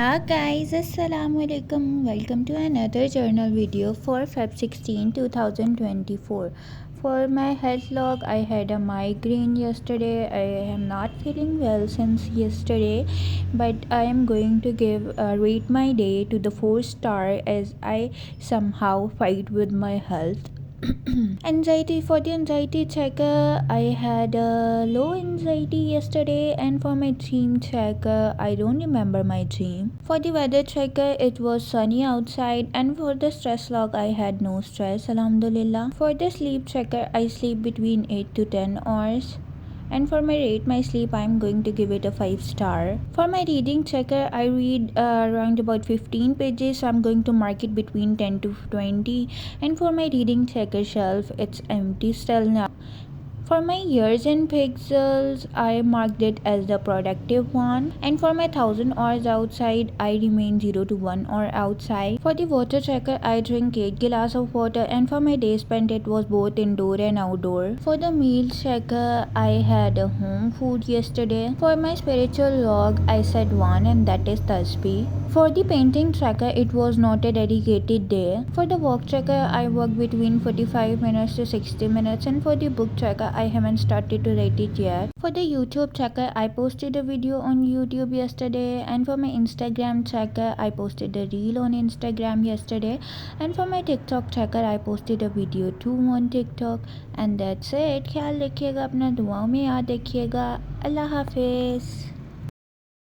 Yeah guys, Assalamualaikum. Welcome to another journal video for Feb 16, 2024. For my health log, I had a migraine yesterday. I am not feeling well since yesterday, but I am going to rate my day to the 4 star as I somehow fight with my health. Anxiety, for the anxiety checker, I had a low anxiety yesterday, and for my dream checker, I don't remember my dream. For the weather checker, it was sunny outside, and for the stress log, I had no stress, alhamdulillah. For the sleep checker, I sleep between 8 to 10 hours. And for my rate my sleep, I'm going to give it a 5 star. For my reading checker, I read around about 15 pages, so I'm going to mark it between 10 to 20. And for my reading checker shelf, it's empty still now. For my years in pixels, I marked it as the productive one. And for my 1000 hours outside, I remain 0 to 1 hour outside. For the water checker, I drink 8 glass of water. And for my day spent, it was both indoor and outdoor. For the meal checker, I had a home food yesterday. For my spiritual log, I said one, and that is tasbih. For the painting tracker, it was not a dedicated day. For the walk tracker, I walk between 45 minutes to 60 minutes. And for the book tracker, I haven't started to write it yet. For the YouTube tracker, I posted a video on YouTube yesterday. And for my Instagram tracker, I posted a reel on Instagram yesterday. And for my TikTok tracker, I posted a video too on TikTok. And that's it. ख्याल रखिएगा अपना, दुआओं में याद रखिएगा. अल्लाह हाफिज़.